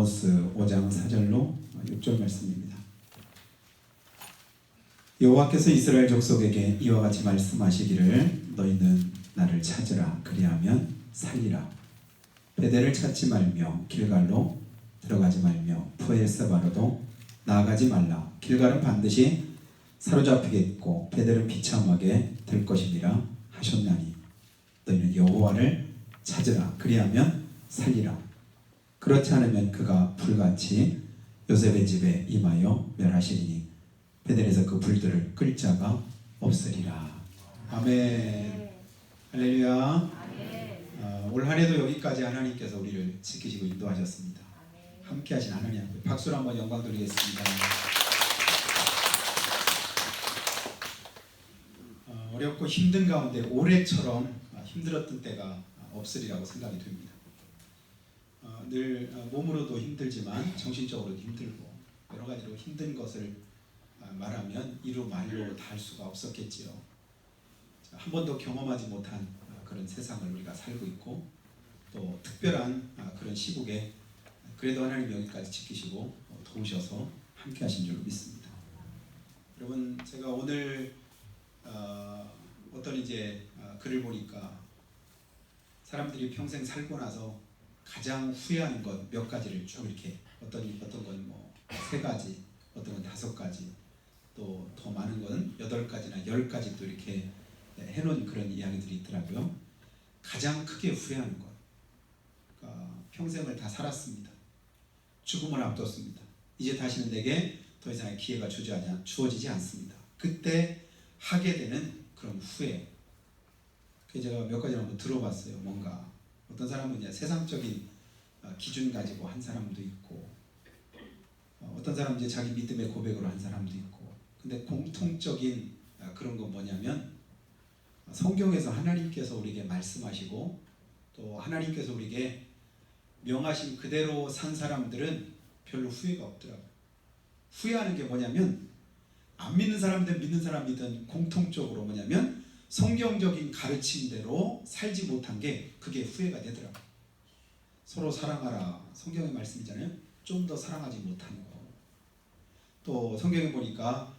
아모스 5장 4절로 6절 말씀입니다. 여호와께서 이스라엘 족속에게 이와 같이 말씀하시기를 너희는 나를 찾으라 그리하면 살리라. 베델을 찾지 말며 길갈로 들어가지 말며 브엘세바로도 나아가지 말라. 길갈은 반드시 사로잡히겠고 베델은 비참하게 될 것이니라 하셨나니 너희는 여호와를 찾으라 그리하면 살리라. 그렇지 않으면 그가 불같이 요셉의 집에 임하여 멸하시리니 베델에서 그 불들을 끌 자가 없으리라. 아멘. 할렐루야. 올 한해도 여기까지 하나님께서 우리를 지키시고 인도하셨습니다. 함께 하신 하나님 앞에 박수로 한번 영광 드리겠습니다. 어렵고 힘든 가운데 올해처럼 힘들었던 때가 없으리라고 생각이 됩니다. 늘 몸으로도 힘들지만 정신적으로도 힘들고 여러 가지로 힘든 것을 말하면 이루 말로 다 할 수가 없었겠지요. 한 번도 경험하지 못한 그런 세상을 우리가 살고 있고 또 특별한 그런 시국에 그래도 하나님 여기까지 지키시고 도우셔서 함께 하신 줄로 믿습니다. 여러분, 제가 오늘 어떤 이제 글을 보니까 사람들이 평생 살고 나서 가장 후회하는 것 몇 가지를 쭉 이렇게 어떤 건 뭐 3가지, 어떤 건 5가지, 또 더 많은 건 8가지나 10가지 또 이렇게 해놓은 그런 이야기들이 있더라고요. 가장 크게 후회하는 것, 그러니까 평생을 다 살았습니다. 죽음을 앞뒀습니다. 이제 다시는 내게 더 이상의 기회가 주어지지 않습니다. 그때 하게 되는 그런 후회. 제가 몇 가지 한번 들어봤어요. 뭔가 어떤 사람은 이제 세상적인 기준 가지고 한 사람도 있고, 어떤 사람은 이제 자기 믿음의 고백으로 한 사람도 있고, 근데 공통적인 그런 건 뭐냐면 성경에서 하나님께서 우리에게 말씀하시고 또 하나님께서 우리에게 명하신 그대로 산 사람들은 별로 후회가 없더라고요. 후회하는 게 뭐냐면 안 믿는 사람이든 믿는 사람이든 공통적으로 뭐냐면 성경적인 가르침대로 살지 못한 게 그게 후회가 되더라고요. 서로 사랑하라 성경의 말씀이잖아요. 좀 더 사랑하지 못하는 거. 또 성경에 보니까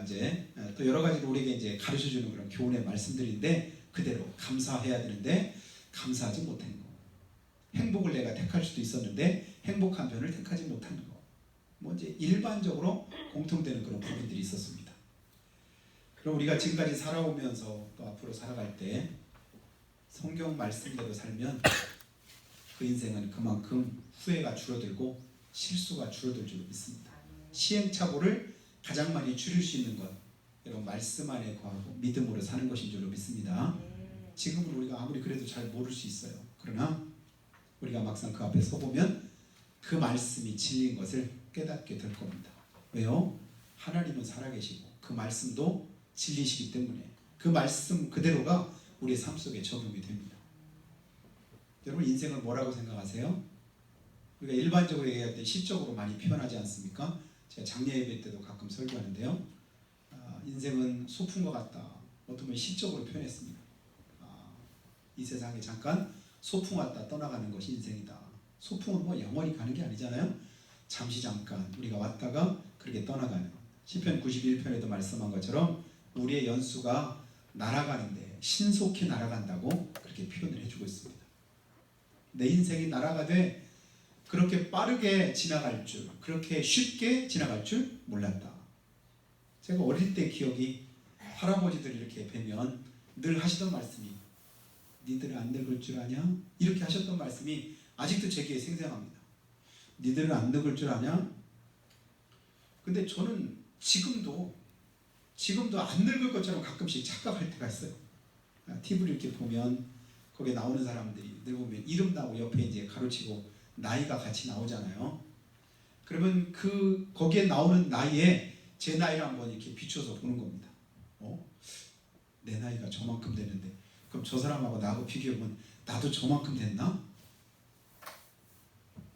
이제 또 여러 가지로 우리에게 이제 가르쳐 주는 그런 교훈의 말씀들인데 그대로 감사해야 되는데 감사하지 못한 거. 행복을 내가 택할 수도 있었는데 행복한 편을 택하지 못하는 거. 뭐 이제 일반적으로 공통되는 그런 부분들이 있었습니다. 그럼 우리가 지금까지 살아오면서 또 앞으로 살아갈 때 성경 말씀대로 살면 그 인생은 그만큼 후회가 줄어들고 실수가 줄어들 줄 믿습니다. 시행착오를 가장 많이 줄일 수 있는 것, 여러분 말씀 안에 거하고 믿음으로 사는 것인 줄로 믿습니다. 지금은 우리가 아무리 그래도 잘 모를 수 있어요. 그러나 우리가 막상 그 앞에 서보면 그 말씀이 진리인 것을 깨닫게 될 겁니다. 왜요? 하나님은 살아계시고 그 말씀도 진리시기 때문에 그 말씀 그대로가 우리의 삶 속에 적용이 됩니다. 여러분 인생을 뭐라고 생각하세요? 우리가 일반적으로 얘기할 때 시적으로 많이 표현하지 않습니까? 제가 장례 예배 때도 가끔 설교하는데요. 인생은 소풍과 같다. 어떤 분이 시적으로 표현했습니다. 이 세상에 잠깐 소풍 왔다 떠나가는 것이 인생이다. 소풍은 뭐 영원히 가는 게 아니잖아요. 잠시 잠깐 우리가 왔다가 그렇게 떠나가는. 시편 91편에도 말씀한 것처럼 우리의 연수가 날아가는데 신속히 날아간다고 그렇게 표현을 해주고 있습니다. 내 인생이 날아가되 그렇게 빠르게 지나갈 줄, 그렇게 쉽게 지나갈 줄 몰랐다. 제가 어릴 때 기억이 할아버지들 이렇게 뵈면 늘 하시던 말씀이 니들은 안 늙을 줄 아냐? 이렇게 하셨던 말씀이 아직도 제게 생생합니다. 니들은 안 늙을 줄 아냐? 근데 저는 지금도 안 늙을 것처럼 가끔씩 착각할 때가 있어요. TV를 이렇게 보면 거기에 나오는 사람들이 늘 보면 이름 나오고 옆에 이제 가로치고 나이가 같이 나오잖아요. 그러면 거기에 나오는 나이에 제 나이를 한번 이렇게 비춰서 보는 겁니다. 내 나이가 저만큼 됐는데 그럼 저 사람하고 나하고 비교해보면 나도 저만큼 됐나?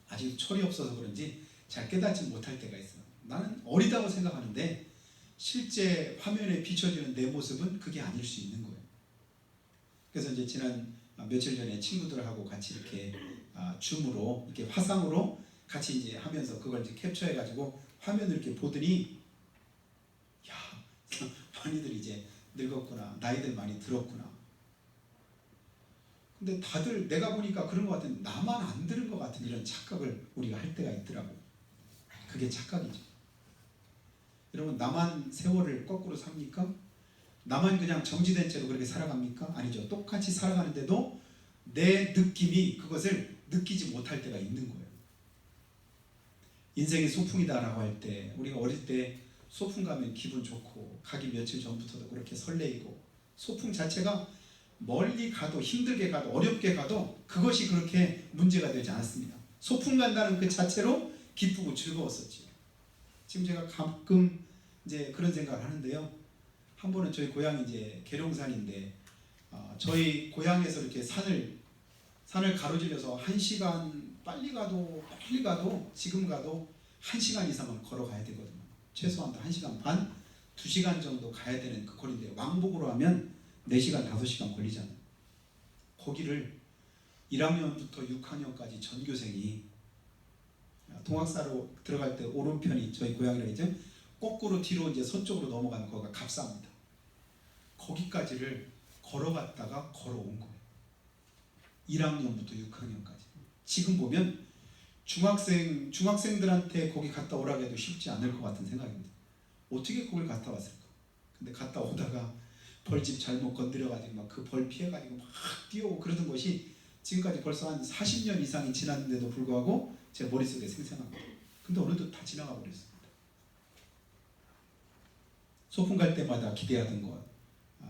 아직 철이 없어서 그런지 잘 깨닫지 못할 때가 있어요. 나는 어리다고 생각하는데 실제 화면에 비춰지는 내 모습은 그게 아닐 수 있는 거예요. 그래서 이제 지난 며칠 전에 친구들하고 같이 이렇게 줌으로 이렇게 화상으로 같이 이제 하면서 그걸 이제 캡처해가지고 화면을 이렇게 보더니 야, 많이들 이제 늙었구나, 나이들 많이 들었구나. 근데 다들 내가 보니까 그런 것 같은, 나만 안 들은 것 같은 이런 착각을 우리가 할 때가 있더라고요. 그게 착각이죠. 여러분, 나만 세월을 거꾸로 삽니까? 나만 그냥 정지된 채로 그렇게 살아갑니까? 아니죠. 똑같이 살아가는데도 내 느낌이 그것을 느끼지 못할 때가 있는 거예요. 인생이 소풍이다라고 할 때, 우리가 어릴 때 소풍 가면 기분 좋고 가기 며칠 전부터도 그렇게 설레이고, 소풍 자체가 멀리 가도 힘들게 가도 어렵게 가도 그것이 그렇게 문제가 되지 않았습니다. 소풍 간다는 그 자체로 기쁘고 즐거웠었죠. 지금 제가 가끔 이제 그런 생각을 하는데요. 한 번은 저희 고향이 이제 계룡산인데, 저희 고향에서 이렇게 산을 가로질러서 1시간 빨리 가도 지금 가도 1시간 이상은 걸어가야 되거든요. 최소한 1시간 반, 2시간 정도 가야 되는 그 거리인데, 왕복으로 하면 4시간, 5시간 걸리잖아요. 거기를 1학년부터 6학년까지 전교생이 동학사로 들어갈 때 오른편이 저희 고향이라 했죠. 거꾸로 뒤로 이제 서쪽으로 넘어가는 거가 갑사입니다. 거기까지를 걸어갔다가 걸어온 거예요. 1학년부터 6학년까지. 지금 보면 중학생들한테 거기 갔다 오라고 해도 쉽지 않을 것 같은 생각입니다. 어떻게 거길 갔다 왔을까? 근데 갔다 오다가 벌집 잘못 건드려가지고 막 그 벌 피해가지고 막 뛰어오고 그러던 것이 지금까지 벌써 한 40년 이상이 지났는데도 불구하고 제 머릿속에 생생합니다. 근데 어느덧 다 지나가 버렸습니다. 소풍 갈 때마다 기대하던 것,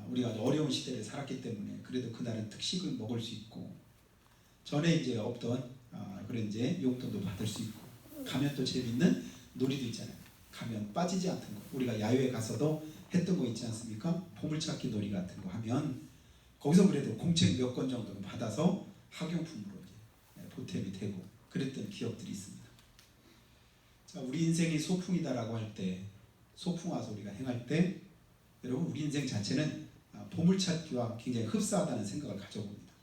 우리가 어려운 시대를 살았기 때문에 그래도 그날은 특식을 먹을 수 있고, 전에 이제 없던 그런 이제 용돈도 받을 수 있고, 가면 또 재밌는 놀이도 있잖아요. 가면 빠지지 않던 거, 우리가 야외에 가서도 했던 거 있지 않습니까? 보물찾기 놀이 같은 거 하면 거기서 그래도 공책 몇 건 정도는 받아서 학용품으로 이제 보탬이 되고 그랬던 기억들이 있습니다. 자, 우리 인생이 소풍이다라고 할 때, 소풍 와서 우리가 행할 때, 여러분, 우리 인생 자체는 보물찾기와 굉장히 흡사하다는 생각을 가져봅니다.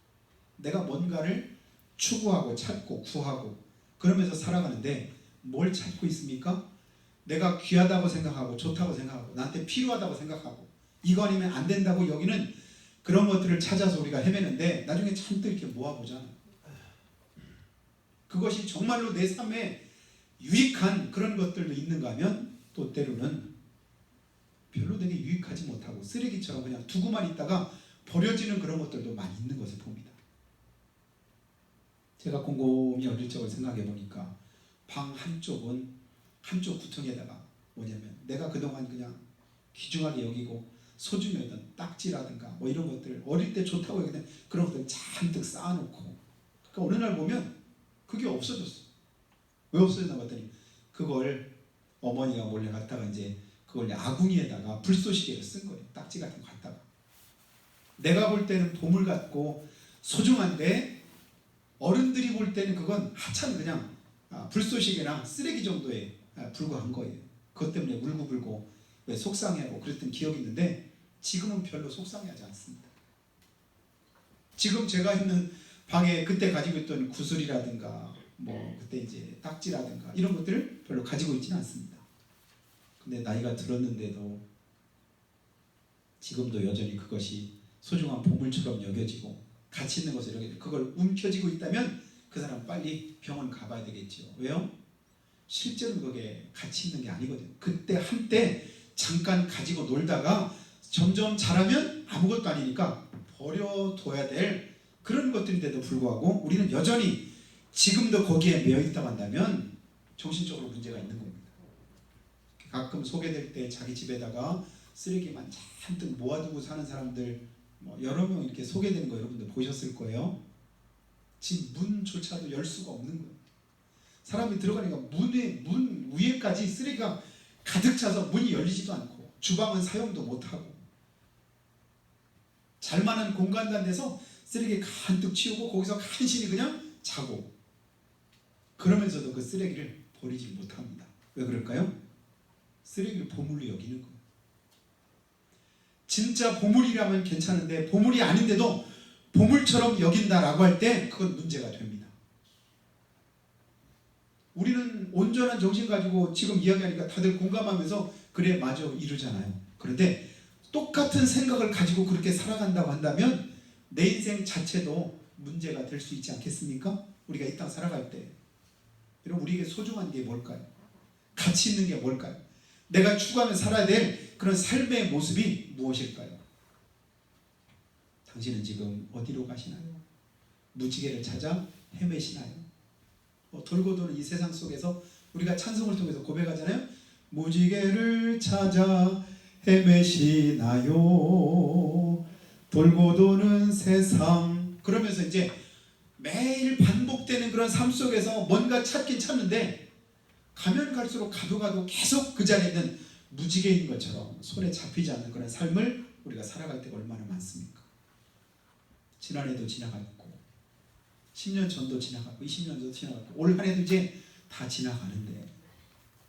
내가 뭔가를 추구하고 찾고 구하고 그러면서 살아가는데 뭘 찾고 있습니까? 내가 귀하다고 생각하고 좋다고 생각하고 나한테 필요하다고 생각하고 이거 아니면 안 된다고 여기는 그런 것들을 찾아서 우리가 헤매는데, 나중에 잔뜩 이렇게 모아보잖아요. 그것이 정말로 내 삶에 유익한 그런 것들도 있는가 하면 또 때로는 별로 내게 유익하지 못하고 쓰레기처럼 그냥 두고만 있다가 버려지는 그런 것들도 많이 있는 것을 봅니다. 제가 곰곰이 어릴 적을 생각해 보니까 방 한쪽 구통에다가 뭐냐면 내가 그동안 그냥 귀중하게 여기고 소중히 여기던 딱지라든가 뭐 이런 것들, 어릴 때 좋다고 여기던 그런 것들 잔뜩 쌓아놓고, 그러니까 어느 날 보면 그게 없어졌어. 왜 없어졌나 봤더니 그걸 어머니가 몰래 갖다가 이제 그걸 아궁이에다가 불쏘시개를 쓴 거예요. 딱지 같은 거 갖다가. 내가 볼 때는 보물 같고 소중한데 어른들이 볼 때는 그건 하찮은 그냥 불쏘시개나 쓰레기 정도에 불과한 거예요. 그것 때문에 울고불고 속상해하고 그랬던 기억이 있는데, 지금은 별로 속상해하지 않습니다. 지금 제가 있는 방에 그때 가지고 있던 구슬이라든가 뭐 그때 이제 딱지라든가 이런 것들을 별로 가지고 있지는 않습니다. 근데 나이가 들었는데도 지금도 여전히 그것이 소중한 보물처럼 여겨지고 가치 있는 것을 여겨지고, 그걸 움켜쥐고 있다면 그 사람 빨리 병원 가봐야 되겠죠. 왜요? 실제로 그게 가치 있는 게 아니거든요. 그때 한때 잠깐 가지고 놀다가 점점 자라면 아무것도 아니니까 버려둬야 될 그런 것들인데도 불구하고 우리는 여전히 지금도 거기에 매여 있다고 한다면 정신적으로 문제가 있는 겁니다. 가끔 소개될 때 자기 집에다가 쓰레기만 잔뜩 모아두고 사는 사람들 뭐 여러 명 이렇게 소개되는 거 여러분들 보셨을 거예요. 집 문조차도 열 수가 없는 거예요. 사람이 들어가니까 문 위에까지 쓰레기가 가득 차서 문이 열리지도 않고 주방은 사용도 못하고 잘만한 공간도 안 돼서 쓰레기 간뜩 치우고 거기서 간신히 그냥 자고, 그러면서도 그 쓰레기를 버리지 못합니다. 왜 그럴까요? 쓰레기를 보물로 여기는 거예요. 진짜 보물이라면 괜찮은데 보물이 아닌데도 보물처럼 여긴다라고 할 때 그건 문제가 됩니다. 우리는 온전한 정신 가지고 지금 이야기하니까 다들 공감하면서 그래 맞아 이러잖아요. 그런데 똑같은 생각을 가지고 그렇게 살아간다고 한다면 내 인생 자체도 문제가 될 수 있지 않겠습니까? 우리가 이 땅 살아갈 때 여러분 우리에게 소중한 게 뭘까요? 가치 있는 게 뭘까요? 내가 추구하며 살아야 될 그런 삶의 모습이 무엇일까요? 당신은 지금 어디로 가시나요? 무지개를 찾아 헤매시나요? 돌고 도는 이 세상 속에서 우리가 찬송을 통해서 고백하잖아요. 무지개를 찾아 헤매시나요? 돌고 도는 세상. 그러면서 이제 매일 반복되는 그런 삶 속에서 뭔가 찾긴 찾는데 가면 갈수록 가도 계속 그 자리에 있는 무지개인 것처럼 손에 잡히지 않는 그런 삶을 우리가 살아갈 때가 얼마나 많습니까? 지난해도 지나갔고 10년 전도 지나갔고 20년 전도 지나갔고 올 한 해도 이제 다 지나가는데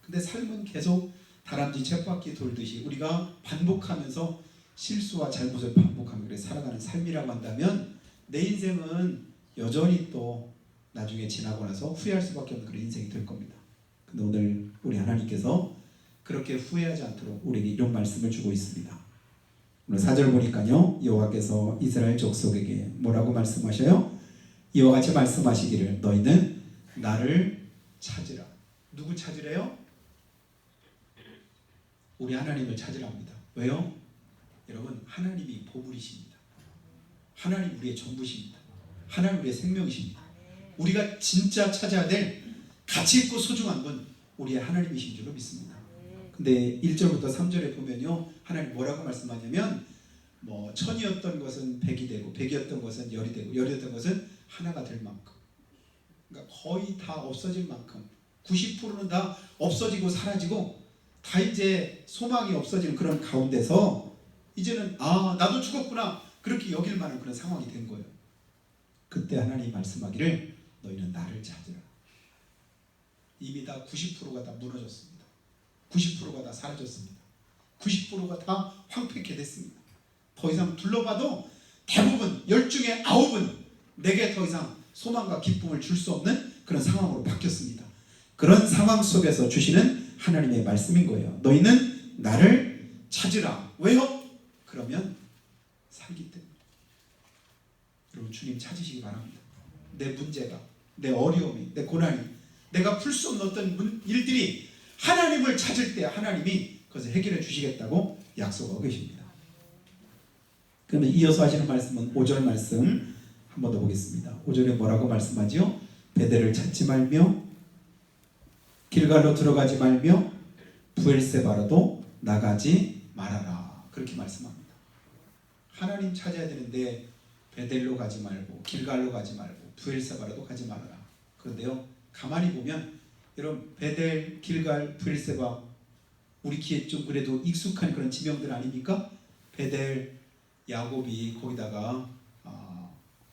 근데 삶은 계속 다람쥐 쳇바퀴 돌듯이 우리가 반복하면서 실수와 잘못을 반복하며 살아가는 삶이라고 한다면 내 인생은 여전히 또 나중에 지나고 나서 후회할 수밖에 없는 그런 인생이 될 겁니다. 근데 오늘 우리 하나님께서 그렇게 후회하지 않도록 우리에게 이런 말씀을 주고 있습니다. 오늘 4절 보니까요, 여호와께서 이스라엘 족속에게 뭐라고 말씀하셔요? 이와 같이 말씀하시기를 너희는 나를 찾으라. 누구 찾으래요? 우리 하나님을 찾으랍니다. 왜요? 여러분 하나님이 보물이십니다. 하나님 우리의 전부십니다. 하나님 우리의 생명이십니다. 우리가 진짜 찾아야 될 가치 있고 소중한 분 우리의 하나님이신 줄로 믿습니다. 근데 1절부터 3절에 보면요 하나님 뭐라고 말씀하냐면 뭐 천이었던 것은 백이 되고 백이었던 것은 열이 되고 열이었던 것은 하나가 될 만큼 그러니까 거의 다 없어질 만큼 90%는 다 없어지고 사라지고 다 이제 소망이 없어지는 그런 가운데서 이제는 아 나도 죽었구나 그렇게 여길 만한 그런 상황이 된 거예요. 그때 하나님이 말씀하기를 너희는 나를 찾으라. 이미 다 90%가 다 무너졌습니다. 90%가 다 사라졌습니다. 90%가 다 황폐케 됐습니다. 더 이상 둘러봐도 대부분 10중에 9은 내게 더 이상 소망과 기쁨을 줄 수 없는 그런 상황으로 바뀌었습니다. 그런 상황 속에서 주시는 하나님의 말씀인 거예요. 너희는 나를 찾으라. 왜요? 그러면 살기 때문에. 여러분 주님 찾으시기 바랍니다. 내 문제가, 내 어려움이, 내 고난이, 내가 풀 수 없는 어떤 일들이 하나님을 찾을 때 하나님이 그것을 해결해 주시겠다고 약속하고 계십니다. 그러면 이어서 하시는 말씀은 5절 말씀 한 번 더 보겠습니다. 5절에 뭐라고 말씀하지요? 베델을 찾지 말며 길갈로 들어가지 말며 브엘세바로도 나가지 말아라. 그렇게 말씀합니다. 하나님 찾아야 되는데 베델로 가지 말고 길갈로 가지 말고 브엘세바로도 가지 말아라. 그런데요 가만히 보면 여러분 베델, 길갈, 브엘세바 우리 귀에 좀 그래도 익숙한 그런 지명들 아닙니까? 베델 야곱이 거기다가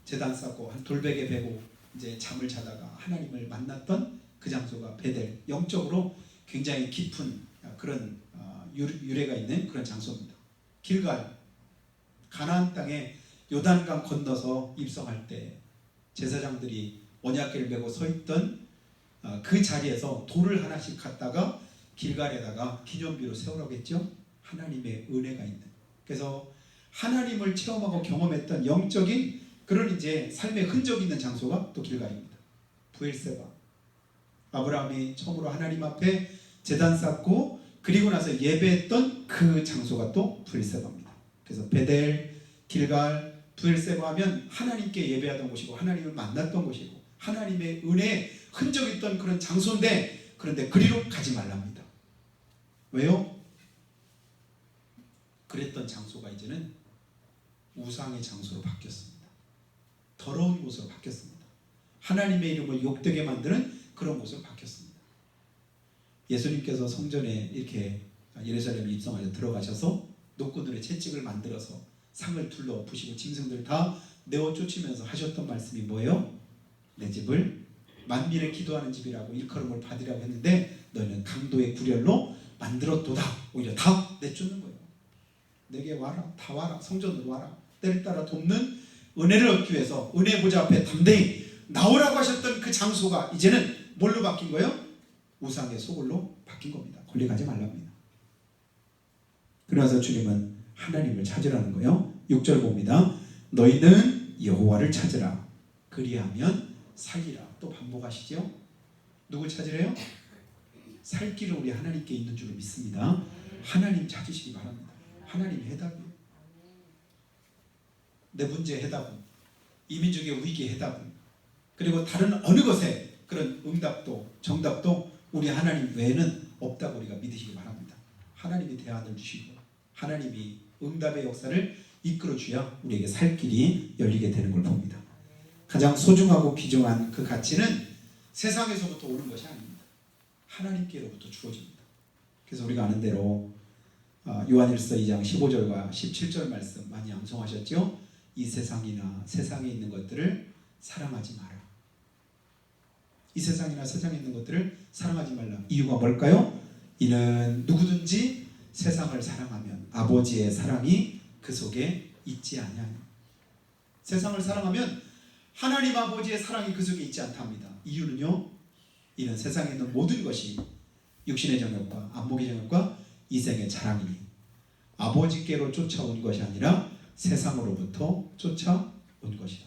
제단 쌓고 한 돌베개 베고 이제 잠을 자다가 하나님을 만났던 그 장소가 베델, 영적으로 굉장히 깊은 그런 유래가 있는 그런 장소입니다. 길갈, 가나안 땅에 요단강 건너서 입성할 때 제사장들이 언약궤를 메고 서 있던 그 자리에서 돌을 하나씩 갖다가 길갈에다가 기념비로 세우라고 했죠. 하나님의 은혜가 있는. 그래서 하나님을 체험하고 경험했던 영적인 그런 이제 삶의 흔적이 있는 장소가 또 길갈입니다. 브엘세바. 아브라함이 처음으로 하나님 앞에 제단 쌓고 그리고 나서 예배했던 그 장소가 또 브엘세바입니다. 그래서 베델, 길갈, 브엘세바 하면 하나님께 예배하던 곳이고 하나님을 만났던 곳이고 하나님의 은혜에 흔적이 있던 그런 장소인데 그런데 그리로 가지 말랍니다. 왜요? 그랬던 장소가 이제는 우상의 장소로 바뀌었습니다. 더러운 곳으로 바뀌었습니다. 하나님의 이름을 욕되게 만드는 그런 곳으로 바뀌었습니다. 예수님께서 성전에 이렇게 예루살렘에 입성하셔서 들어가셔서 노끈으로 채찍을 만들어서 상을 둘러 엎으시고 짐승들 다 내어 쫓으면서 하셨던 말씀이 뭐예요? 내 집을 만민의 기도하는 집이라고 일컬음을 받으라고 했는데 너희는 강도의 구렬로 만들었도다. 오히려 다 내쫓는 거예요. 내게 와라, 다 와라, 성전으로 와라. 때를 따라 돕는 은혜를 얻기 위해서 은혜 보좌 앞에 담대히 나오라고 하셨던 그 장소가 이제는 뭘로 바뀐 거예요? 우상의 소굴로 바뀐 겁니다. 권리 가지 말랍니다. 그래서 주님은 하나님을 찾으라는 거예요. 6절 봅니다. 너희는 여호와를 찾으라. 그리하면 살리라. 또 반복하시죠. 누굴 찾으래요? 살 길은 우리 하나님께 있는 줄 믿습니다. 하나님 찾으시기 바랍니다. 하나님 해답이에요. 내 문제의 해답은, 이민족의 위기의 해답은, 그리고 다른 어느 것에 그런 응답도 정답도 우리 하나님 외에는 없다고 우리가 믿으시기 바랍니다. 하나님이 대안을 주시고 하나님이 응답의 역사를 이끌어 주야 우리에게 살 길이 열리게 되는 걸 봅니다. 가장 소중하고 귀중한 그 가치는 세상에서부터 오는 것이 아닙니다. 하나님께로부터 주어집니다. 그래서 우리가 아는 대로 요한일서 2장 15절과 17절 말씀 많이 암송하셨죠. 이 세상이나 세상에 있는 것들을 사랑하지 마라. 이 세상이나 세상에 있는 것들을 사랑하지 말라. 이유가 뭘까요? 이는 누구든지 세상을 사랑하면 아버지의 사랑이 그 속에 있지 아니하니. 세상을 사랑하면 하나님 아버지의 사랑이 그 속에 있지 않답니다. 이유는요, 이는 세상에 있는 모든 것이 육신의 정욕과 안목의 정욕과 이생의 자랑이니 아버지께로 쫓아온 것이 아니라 세상으로부터 쫓아온 것이다.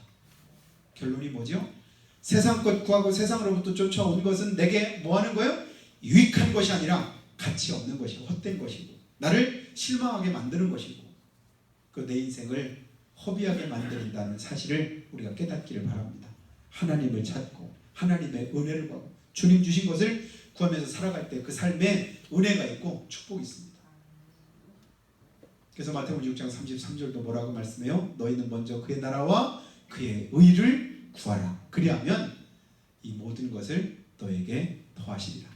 결론이 뭐죠? 세상 것 구하고 세상으로부터 쫓아온 것은 내게 뭐 하는 거예요? 유익한 것이 아니라 가치 없는 것이고 헛된 것이고 나를 실망하게 만드는 것이고 그 내 인생을 허비하게 만든다는 사실을 우리가 깨닫기를 바랍니다. 하나님을 찾고 하나님의 은혜를 구하고 주님 주신 것을 구하면서 살아갈 때 그 삶에 은혜가 있고 축복이 있습니다. 그래서 마태복음 6장 33절도 뭐라고 말씀해요? 너희는 먼저 그의 나라와 그의 의를 구하라. 그리하면 이 모든 것을 너에게 더하시리라.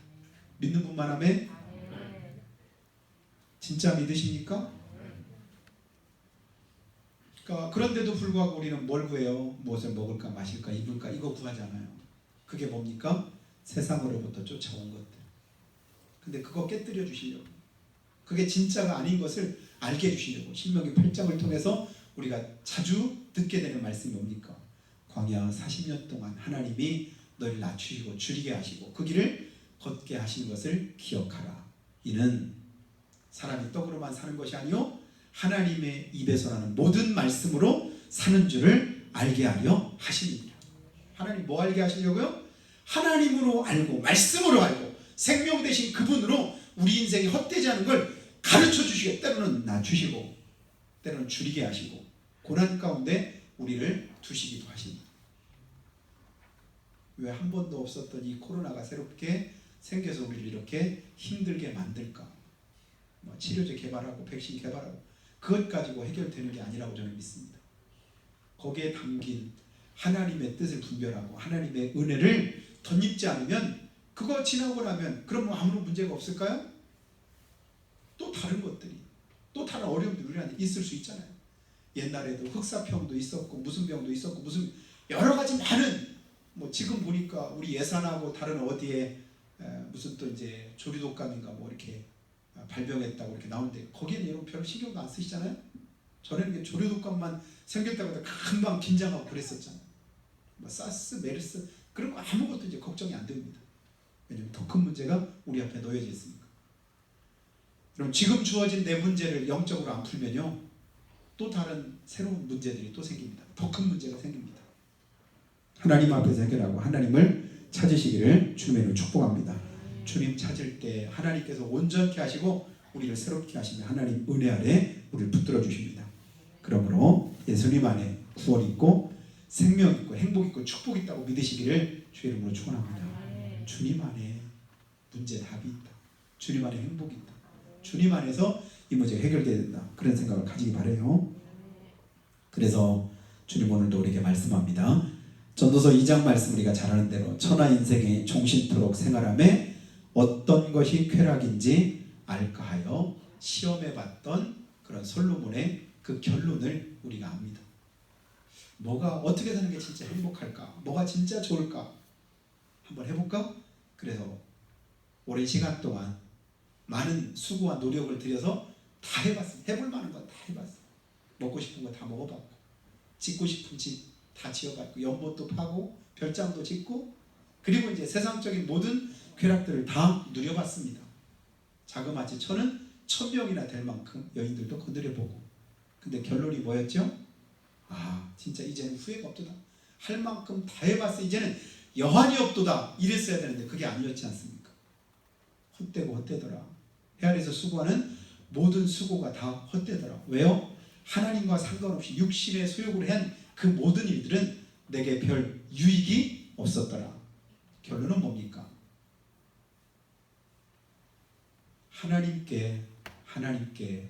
믿는 분만 하면 진짜 믿으십니까? 그러니까 그런데도 불구하고 우리는 뭘 구해요? 무엇을 먹을까 마실까 입을까 이거 구하잖아요. 그게 뭡니까? 세상으로부터 쫓아온 것들. 근데 그거 깨뜨려 주시려고, 그게 진짜가 아닌 것을 알게 해주시려고 신명기 8장을 통해서 우리가 자주 듣게 되는 말씀이 뭡니까? 광야 40년 동안 하나님이 너를 낮추시고 줄이게 하시고 그 길을 걷게 하시는 것을 기억하라. 이는 사람이 떡으로만 사는 것이 아니요 하나님의 입에서 나는 모든 말씀으로 사는 줄을 알게 하려 하십니다. 하나님 뭐 알게 하시려고요? 하나님으로 알고 말씀으로 알고 생명 되신 그분으로 우리 인생이 헛되지 않은 걸 가르쳐 주시고 때로는 낮추시고 때로는 줄이게 하시고 고난 가운데 우리를 두시기도 하십니다. 왜 한 번도 없었던 이 코로나가 새롭게 생겨서 우리를 이렇게 힘들게 만들까? 치료제 개발하고 백신 개발하고 그것 가지고 해결되는 게 아니라고 저는 믿습니다. 거기에 담긴 하나님의 뜻을 분별하고 하나님의 은혜를 덧입지 않으면 그거 지나고 나면 그럼 아무런 문제가 없을까요? 또 다른 것들이 또 다른 어려움들이 우리한테 있을 수 있잖아요. 옛날에도 흑사병도 있었고 무슨 병도 있었고 무슨 여러 가지 많은 지금 보니까 우리 예산하고 다른 어디에 무슨 또 이제 조류독감인가 이렇게 발병했다고 이렇게 나오는데 거기에는 여러분 별로 신경도 안 쓰시잖아요. 전에는 조류독감만 생길 때마다 금방 긴장하고 그랬었잖아요. 사스, 메르스 그런 거 아무것도 이제 걱정이 안 됩니다. 왜냐하면 더 큰 문제가 우리 앞에 놓여져 있으니까. 그럼 지금 주어진 내 문제를 영적으로 안 풀면요 또 다른 새로운 문제들이 또 생깁니다. 더 큰 문제가 생깁니다. 하나님 앞에서 해결하고 하나님을 찾으시기를 주님으로 축복합니다. 주님 찾을 때 하나님께서 온전케 하시고 우리를 새롭게 하시며 하나님 은혜 아래 우리를 붙들어 주십니다. 그러므로 예수님 안에 구원 있고 생명 있고 행복 있고 축복 있다고 믿으시기를 주의 이름으로 축원합니다. 주님 안에 문제 답이 있다. 주님 안에 행복이 있다. 주님 안에서 이 문제가 해결돼야 된다. 그런 생각을 가지기 바라요. 그래서 주님 오늘도 우리에게 말씀합니다. 전도서 2장 말씀 우리가 잘 아는 대로 천하 인생의 종신토록 생활함에 어떤 것이 쾌락인지 알까 하여 시험해 봤던 그런 솔로몬의 그 결론을 우리가 압니다. 뭐가 어떻게 사는 게 진짜 행복할까? 뭐가 진짜 좋을까? 한번 해볼까? 그래서 오랜 시간 동안 많은 수고와 노력을 들여서 다 해봤어요. 해볼 만한 건 다 해봤어요. 먹고 싶은 거 다 먹어봤고 짓고 싶은 집 다 지어봤고 연못도 파고 별장도 짓고 그리고 이제 세상적인 모든 쾌락들을 다 누려봤습니다. 자그마치 저는 1000명이나 될 만큼 여인들도 거느려보고, 근데 결론이 뭐였죠? 진짜 이제는 후회가 없도다. 할 만큼 다 해봤어. 이제는 여한이 없도다. 이랬어야 되는데 그게 아니었지 않습니까? 헛되고 헛되더라. 해 아래에서 수고하는 모든 수고가 다 헛되더라. 왜요? 하나님과 상관없이 육신의 소욕을 한 그 모든 일들은 내게 별 유익이 없었더라. 결론은 뭡니까? 하나님께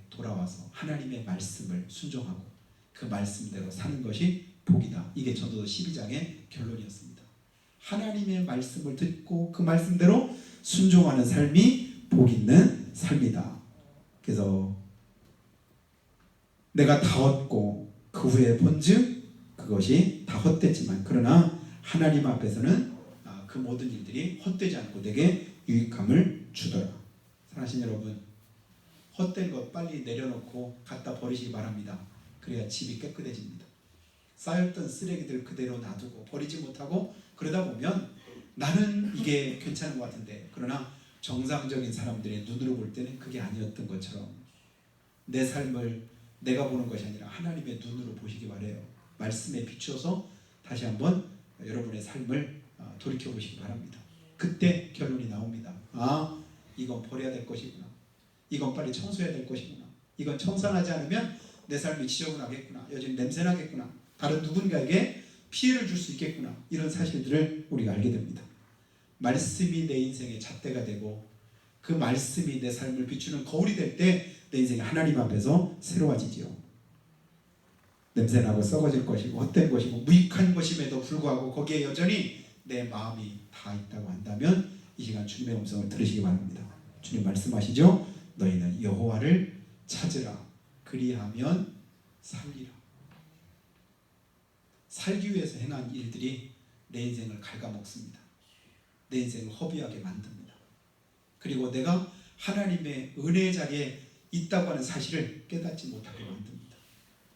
돌아와서 하나님의 말씀을 순종하고 그 말씀대로 사는 것이 복이다. 이게 전도서 12장의 결론이었습니다. 하나님의 말씀을 듣고 그 말씀대로 순종하는 삶이 복 있는 삶이다. 그래서 내가 다 얻고 그 후에 본즉 그것이 다 헛되지만 그러나 하나님 앞에서는 그 모든 일들이 헛되지 않고 내게 유익함을 주더라. 사랑하시는 여러분, 헛된 것 빨리 내려놓고 갖다 버리시기 바랍니다. 그래야 집이 깨끗해집니다. 쌓였던 쓰레기들 그대로 놔두고 버리지 못하고 그러다 보면 나는 이게 괜찮은 것 같은데, 그러나 정상적인 사람들의 눈으로 볼 때는 그게 아니었던 것처럼 내 삶을 내가 보는 것이 아니라 하나님의 눈으로 보시기 바라요. 말씀에 비추어서 다시 한번 여러분의 삶을 돌이켜보시기 바랍니다. 그때 결론이 나옵니다. 이건 버려야 될 것이구나. 이건 빨리 청소해야 될 것이구나. 이건 청산하지 않으면 내 삶이 지저분하겠구나. 여전히 냄새나겠구나. 다른 누군가에게 피해를 줄 수 있겠구나. 이런 사실들을 우리가 알게 됩니다. 말씀이 내 인생의 잣대가 되고 그 말씀이 내 삶을 비추는 거울이 될 때 내 인생이 하나님 앞에서 새로워지지요. 냄새나고 썩어질 것이고 헛된 것이고 무익한 것임에도 불구하고 거기에 여전히 내 마음이 다 있다고 한다면 이 시간 주님의 음성을 들으시기 바랍니다. 주님 말씀하시죠. 너희는 여호와를 찾으라. 그리하면 살리라. 살기 위해서 행한 일들이 내 인생을 갉아먹습니다. 내 인생을 허비하게 만듭니다. 그리고 내가 하나님의 은혜의 자리에 있다고 하는 사실을 깨닫지 못하게 만듭니다.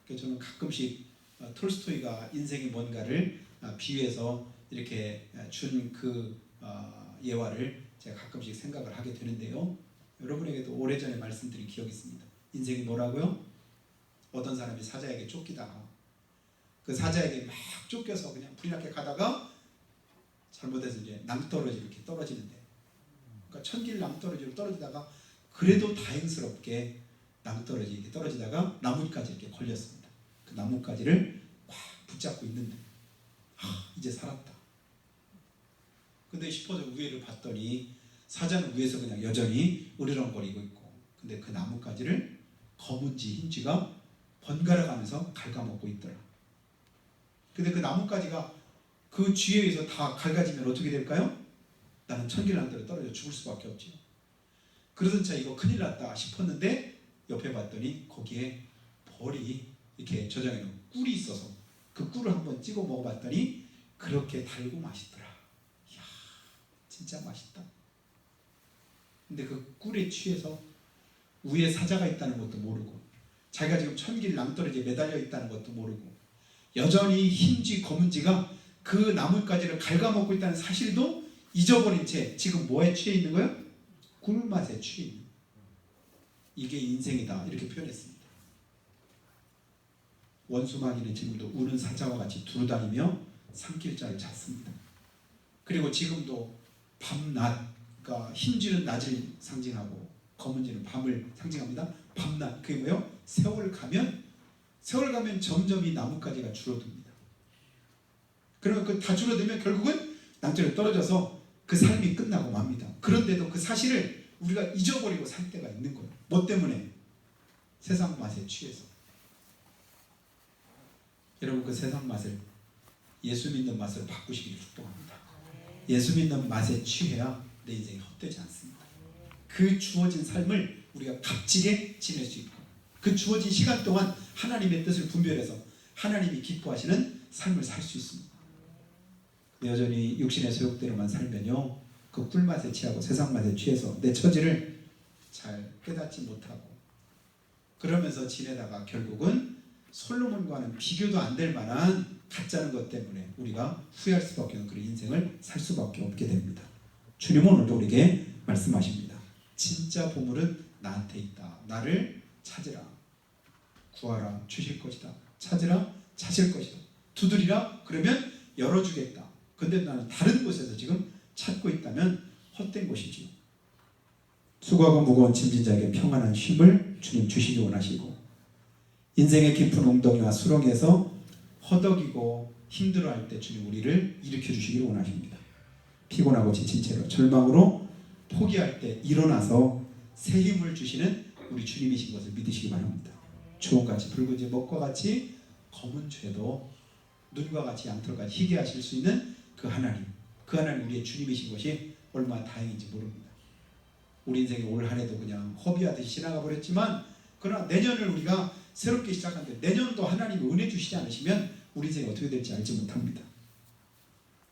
그래서 저는 가끔씩 톨스토이가 인생이 뭔가를 비유해서 이렇게 준 그 예화를 제가 가끔씩 생각을 하게 되는데요. 여러분에게도 오래전에 말씀드린 기억이 있습니다. 인생이 뭐라고요? 어떤 사람이 사자에게 쫓기다가 그 사자에게 막 쫓겨서 그냥 불이 나게 가다가 잘못해서 이제 낭떠러지 이렇게 떨어지는데, 그러니까 천길 낭떠러지로 떨어지다가 그래도 다행스럽게 낭떠러지 이렇게 떨어지다가 나뭇가지 이렇게 걸렸습니다. 그 나뭇가지를 꽉 붙잡고 있는데 이제 살았다. 근데 싶어서 위에를 봤더니 사자는 위에서 그냥 여전히 으르렁거리고 있고, 근데 그 나뭇가지를 검은지 흰지가 번갈아 가면서 갉아먹고 있더라. 근데 그 나뭇가지가 그 쥐에 의해서 다 갉아지면 어떻게 될까요? 나는 천길낭떠러 떨어져 죽을 수밖에 없지. 그러던 차 이거 큰일 났다 싶었는데 옆에 봤더니 거기에 벌이 이렇게 저장해 놓은 꿀이 있어서 그 꿀을 한번 찍어 먹어봤더니 그렇게 달고 맛있더라. 이야, 진짜 맛있다. 근데 그 꿀에 취해서 위에 사자가 있다는 것도 모르고 자기가 지금 천길 낭떠러지에 매달려 있다는 것도 모르고 여전히 흰쥐 검은쥐가 그 나뭇가지를 갉아먹고 있다는 사실도 잊어버린 채 지금 뭐에 취해 있는 거예요? 꿀맛에 취해 있는. 이게 인생이다 이렇게 표현했습니다. 원수마귀는 지금도 우는 사자와 같이 두루다니며 산길자를 찾습니다. 그리고 지금도 밤낮, 그러니까 흰쥐는 낮을 상징하고 검은쥐는 밤을 상징합니다. 밤낮, 그게 뭐예요? 세월 가면 점점 이 나뭇가지가 줄어듭니다. 그러면 그 다 줄어들면 결국은 낭떠러지에 떨어져서 그 삶이 끝나고 맙니다. 그런데도 그 사실을 우리가 잊어버리고 살 때가 있는 거예요. 뭐 때문에? 세상 맛에 취해서. 여러분, 그 세상 맛을 예수 믿는 맛으로 바꾸시기를 축복합니다. 예수 믿는 맛에 취해야 내 인생이 헛되지 않습니다. 그 주어진 삶을 우리가 값지게 지낼 수 있고 그 주어진 시간 동안 하나님의 뜻을 분별해서 하나님이 기뻐하시는 삶을 살 수 있습니다. 여전히 육신의 소욕대로만 살면요, 그 꿀맛에 취하고 세상 맛에 취해서 내 처지를 잘 깨닫지 못하고 그러면서 지내다가 결국은 솔로몬과는 비교도 안 될 만한 가짜는 것 때문에 우리가 후회할 수밖에 없는 그런 인생을 살 수밖에 없게 됩니다. 주님은 오늘도 우리에게 말씀하십니다. 진짜 보물은 나한테 있다. 나를 찾으라. 구하라. 주실 것이다. 찾으라. 찾을 것이다. 두드리라. 그러면 열어주겠다. 근데 나는 다른 곳에서 지금 찾고 있다면 헛된 것이지요. 수고하고 무거운 짐진 자에게 평안한 쉼을 주님 주시기 원하시고, 인생의 깊은 웅덩이와 수렁에서 허덕이고 힘들어할 때 주님 우리를 일으켜 주시기를 원하십니다. 피곤하고 지친 채로 절망으로 포기할 때 일어나서 새 힘을 주시는 우리 주님이신 것을 믿으시기 바랍니다. 주홍같이 붉은 먹과 같이 검은 죄도 눈과 같이 양털과 같이 희게 하실 수 있는 그 하나님 우리의 주님이신 것이 얼마나 다행인지 모릅니다. 우리 인생의 올 한 해도 그냥 허비하듯이 지나가 버렸지만, 그러나 내년을 우리가 새롭게 시작하는데 내년도 하나님이 은혜 주시지 않으시면 우리 인생이 어떻게 될지 알지 못합니다.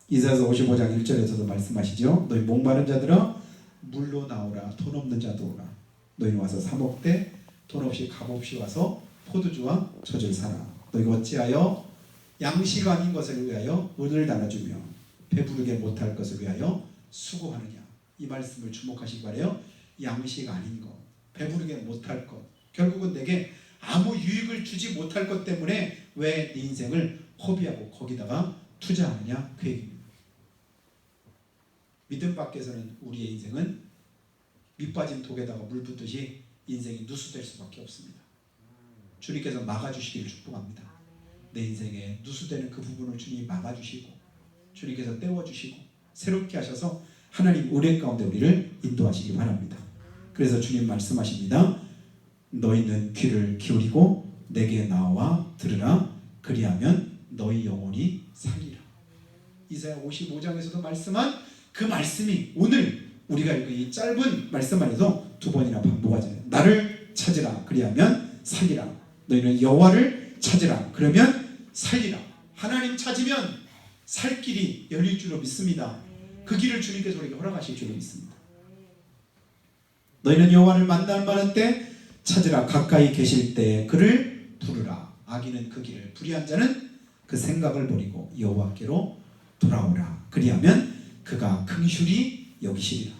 이사야서 55장 1절에서도 말씀하시죠. 너희 목마른 자들아 물로 나오라. 돈 없는 자도 오라. 너희는 와서 사 먹되 돈 없이 값 없이 와서 포도주와 젖을 사라. 너희가 어찌하여 양식 아닌 것을 위하여 은을 나눠주며 배부르게 못할 것을 위하여 수고하느냐. 이 말씀을 주목하시기 바라요. 양식 아닌 것, 배부르게 못할 것, 결국은 내게 아무 유익을 주지 못할 것 때문에 왜 네 인생을 허비하고 거기다가 투자하느냐, 그 얘기입니다. 믿음 밖에서는 우리의 인생은 밑빠진 독에다가 물 붓듯이 인생이 누수될 수밖에 없습니다. 주님께서 막아주시기를 축복합니다. 내 인생에 누수되는 그 부분을 주님이 막아주시고 주님께서 떼워주시고 새롭게 하셔서 하나님 은혜 가운데 우리를 인도하시기 바랍니다. 그래서 주님 말씀하십니다. 너희는 귀를 기울이고 내게 나와 들으라. 그리하면 너희 영혼이 살리라. 이사야 55장에서도 말씀한 그 말씀이 오늘 우리가 읽은 이 짧은 말씀 안에서 두 번이나 반복하잖아요. 나를 찾으라. 그리하면 살리라. 너희는 여호와를 찾으라. 그러면 살리라. 하나님 찾으면 살 길이 열릴 줄로 믿습니다. 그 길을 주님께서 우리에게 허락하실 줄로 믿습니다. 너희는 여호와를 만날 만한 때 찾으라. 가까이 계실 때 그를 부르라. 악인은 그 길을, 불의한 자는 그 생각을 버리고 여호와께로 돌아오라. 그리하면 그가 긍휼히 여기시리라.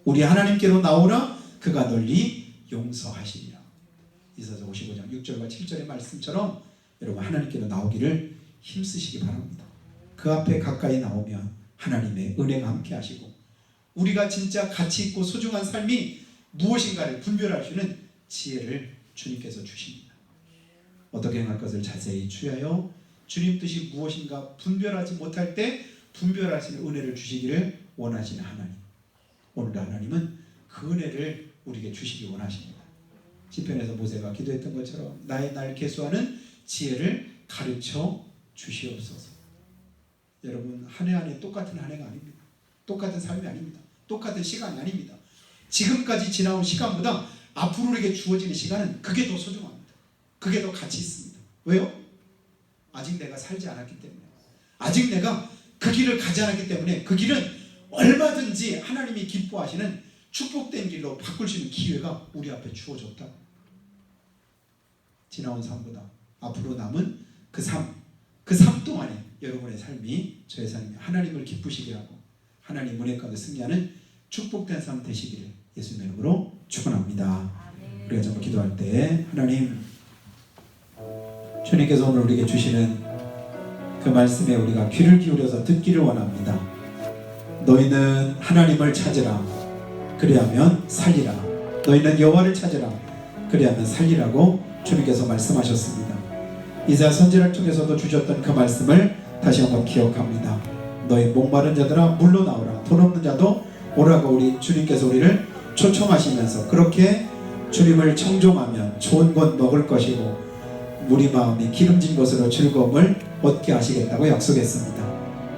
우리 하나님께로 나오라. 그가 널리 용서하시리라. 이사야 55장 6절과 7절의 말씀처럼 여러분 하나님께로 나오기를 힘쓰시기 바랍니다. 그 앞에 가까이 나오면 하나님의 은혜가 함께 하시고 우리가 진짜 가치 있고 소중한 삶이 무엇인가를 분별할 수 있는 지혜를 주님께서 주십니다. 어떻게 행할 것을 자세히 취하여 주님 뜻이 무엇인가 분별하지 못할 때 분별하시는 은혜를 주시기를 원하시는 하나님. 오늘 하나님은 그 은혜를 우리에게 주시기 원하십니다. 시편에서 모세가 기도했던 것처럼 나의 날 계수하는 지혜를 가르쳐 주시옵소서. 여러분 한 해 한 해 똑같은 한 해가 아닙니다. 똑같은 삶이 아닙니다. 똑같은 시간이 아닙니다. 지금까지 지나온 시간보다 앞으로 우리에게 주어지는 시간은 그게 더 소중합니다. 그게 더 가치 있습니다. 왜요? 아직 내가 살지 않았기 때문에, 아직 내가 그 길을 가지 않았기 때문에 그 길은 얼마든지 하나님이 기뻐하시는 축복된 길로 바꿀 수 있는 기회가 우리 앞에 주어졌다. 지나온 삶보다 앞으로 남은 그 삶 동안에 여러분의 삶이, 저의 삶이 하나님을 기쁘시게 하고 하나님 은혜 가운데 승리하는 축복된 삶 되시기를 예수님의 이름으로 축원합니다. 우리가 정말 기도할 때 하나님, 주님께서 오늘 우리에게 주시는 그 말씀에 우리가 귀를 기울여서 듣기를 원합니다. 너희는 하나님을 찾으라. 그리하면 살리라. 너희는 여호와를 찾으라. 그리하면 살리라고 주님께서 말씀하셨습니다. 이사야 선지자를 통해서도 주셨던 그 말씀을 다시 한번 기억합니다. 너희 목마른 자들아 물로 나오라. 돈 없는 자도 오라고 우리 주님께서 우리를 초청하시면서 그렇게 주님을 청종하면 좋은 것 먹을 것이고 우리 마음이 기름진 것으로 즐거움을 얻게 하시겠다고 약속했습니다.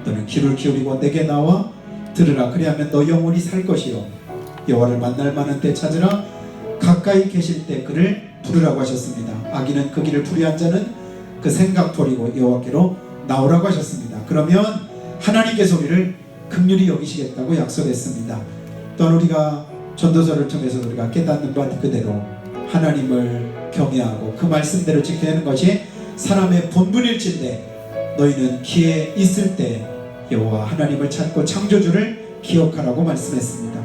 너는 귀를 기울이고 내게 나와 들으라. 그리하면 너 영혼이 살 것이요 여호와를 만날 만한 때 찾으라. 가까이 계실 때 그를 부르라고 하셨습니다. 악인은 그 길을 불의한 자는 그 생각 버리고 여호와께로 나오라고 하셨습니다. 그러면 하나님께서 우리를 긍휼히 여기시겠다고 약속했습니다. 또한 우리가 전도서를 통해서 우리가 깨닫는 바 그대로 하나님을 경외하고 그 말씀대로 지켜내는 것이 사람의 본분일진데 너희는 기회 있을 때 여호와 하나님을 찾고 창조주를 기억하라고 말씀했습니다.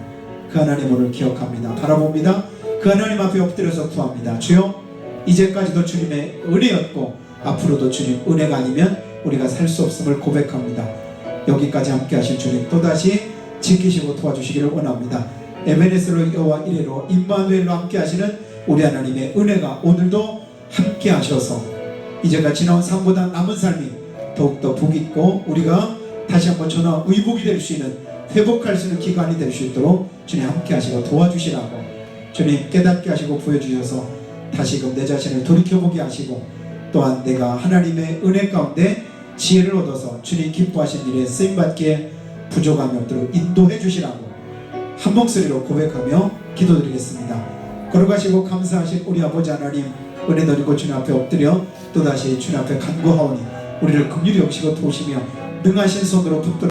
그 하나님 오늘 기억합니다. 바라봅니다. 그 하나님 앞에 엎드려서 구합니다. 주여, 이제까지도 주님의 은혜였고 앞으로도 주님 은혜가 아니면 우리가 살 수 없음을 고백합니다. 여기까지 함께 하신 주님 또다시 지키시고 도와주시기를 원합니다. 에베네스로 여호와 이레로 임마누엘로 함께 하시는 우리 하나님의 은혜가 오늘도 함께 하셔서 이제가 지나온 삶보다 남은 삶이 더욱더 복있고 우리가 다시 한번 전화 의복이 될 수 있는 회복할 수 있는 기간이 될 수 있도록 주님 함께 하시고 도와주시라고 주님 깨닫게 하시고 보여주셔서 다시금 내 자신을 돌이켜보게 하시고 또한 내가 하나님의 은혜 가운데 지혜를 얻어서 주님 기뻐하신 일에 쓰임받기에 부족함이 없도록 인도해 주시라고 한 목소리로 고백하며 기도드리겠습니다. 걸어가시고 감사하신 우리 아버지 하나님, 은혜 드리고 주님 앞에 엎드려 또다시 주님 앞에 간구하오니 우리를 긍휼히 여기시고 도우시며 능하신 손으로 붙들어